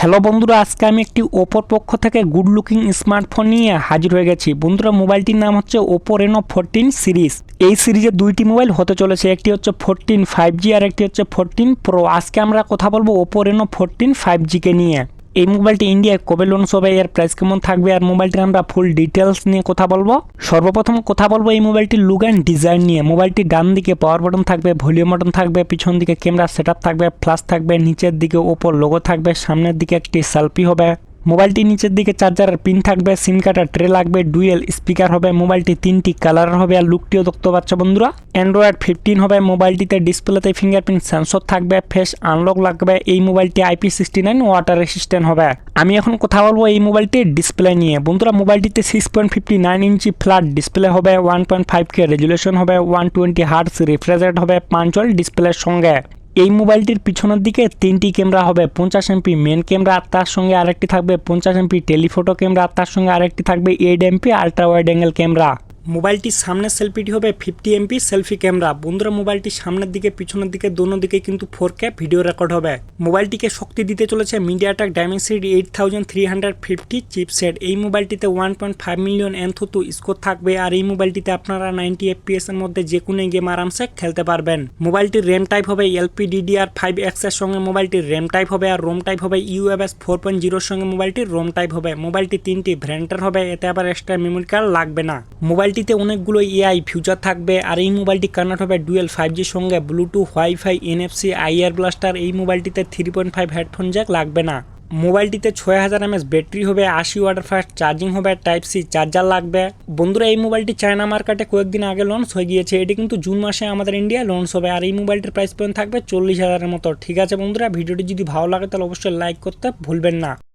Hello বন্ধুরা, আজকে আমি একটি ওপোর পক্ষ থেকে গুড লুকিং স্মার্টফোন নিয়ে হাজির হয়ে গেছি। বন্ধুরা, মোবাইলটির নাম হচ্ছে ওপো রেনো 14 সিরিজ। এই সিরিজে দুইটি মোবাইল হতে চলেছে, একটি হচ্ছে 14 5G আর একটি হচ্ছে 14 প্রো। আজকে আমরা কথা বলবো ওপো রেনো 14 5G কে নিয়ে। এই মোবাইলটি ইন্ডিয়ায় কবে লঞ্চ হবে, এর প্রাইস কেমন থাকবে, আর মোবাইলটির আমরা ফুল ডিটেলস নিয়ে কথা বলবো। সর্বপ্রথম কথা বলবো এই মোবাইলটির লুক অ্যান্ড ডিজাইন নিয়ে। মোবাইলটির ডান দিকে পাওয়ার বাটন থাকবে, ভলিউম বাটন থাকবে, পিছন দিকে ক্যামেরা সেটআপ থাকবে, ফ্ল্যাশ থাকবে, নিচের দিকে ওপোর লোগো থাকবে, সামনের দিকে একটি সেলফি হবে। মোবাইলটির নিচের দিকে চার্জারের পিন থাকবে, সিম কার্ডের ট্রে লাগবে, ডুয়েল স্পিকার হবে। মোবাইলটি 3টি কালার হবে আর লুকটিও দেখতে পাচ্ছ বন্ধুরা। অ্যান্ড্রয়েড 15 হবে। মোবাইলটিতে ডিসপ্লেতে ফিঙ্গারপ্রিন্ট সেন্সর থাকবে, ফেস আনলক লাগবে। এই মোবাইলটি IP69 ওয়াটার রেসিস্ট্যান্ট হবে। আমি এখন কথা বলবো এই মোবাইলটির ডিসপ্লে নিয়ে। বন্ধুরা, মোবাইলটিতে 6.59 ইঞ্চি ফ্ল্যাট ডিসপ্লে হবে, 1.5K রেজুলেশন হবে, 120 হার্টজ রিফ্রেশ রেট হবে 5 ওয়াট ডিসপ্লের সঙ্গে। এই মোবাইলটির পিছনের দিকে 3টি ক্যামেরা হবে, 50 MP মেন ক্যামেরা, তার সঙ্গে আরেকটি থাকবে 50 MP টেলিফোটো ক্যামেরা, তার সঙ্গে আরেকটি থাকবে 8 MP ultra wide angle camera. মোবাইলটির সামনের সেলফিটি হবে 50 MP সেলফি ক্যামেরা। বন্ধুরা, মোবাইলটির সামনের দিকে পিছনের দিকে দোনো দিকে কিন্তু 4K ভিডিও রেকর্ড হবে। মোবাইলটিকে শক্তি দিতে চলেছে মিডিয়াটেক ডাইমেনসিটি 8350 চিপসেট। এই মোবাইলটিতে 1.5 মিলিয়ন এনথুতু স্কোর থাকবে, আর এই মোবাইলটিতে আপনারা 90 FPS এর মধ্যে যে কোনো গেম আরামসে খেলতে পারবেন। মোবাইলটির র্যাম টাইপ হবে LPDDR5X এর সঙ্গে মোবাইলটির র্যাম টাইপ হবে, আর রোম টাইপ হবে UFS 4.0 এর সঙ্গে মোবাইলটির রোম টাইপ হবে। মোবাইলটি 3টি ভ্যারিয়েন্টের হবে, এতে আবার এক্সট্রা মেমোরি কার্ড লাগবে না। মোবাইলটিতে অনেকগুলো AI ফিউচার থাকবে, আর এই মোবাইলটি কানেক্ট হবে ডুয়েল 5G সঙ্গে Bluetooth, wifi, NFC, IR blaster. এই মোবাইলটিতে 3.5 হেডফোন জ্যাক লাগবে না। মোবাইলটিতে 6000 mAh ব্যাটারি হবে, 80 ওয়াটের ফাস্ট চার্জিং হবে, Type-C চার্জার লাগবে। বন্ধুরা, এই মোবাইলটি চায়না মার্কেটে কয়েকদিন আগে লঞ্চ হয়ে গিয়েছে। এটি কিন্তু জুন মাসে আমাদের ইন্ডিয়ায় লঞ্চ হবে, আর এই মোবাইলটির প্রাইস পয়েন্ট থাকবে 40,000 এর মতো। ঠিক আছে বন্ধুরা, ভিডিওটি যদি ভালো লাগে তাহলে অবশ্যই লাইক করতে ভুলবেন না।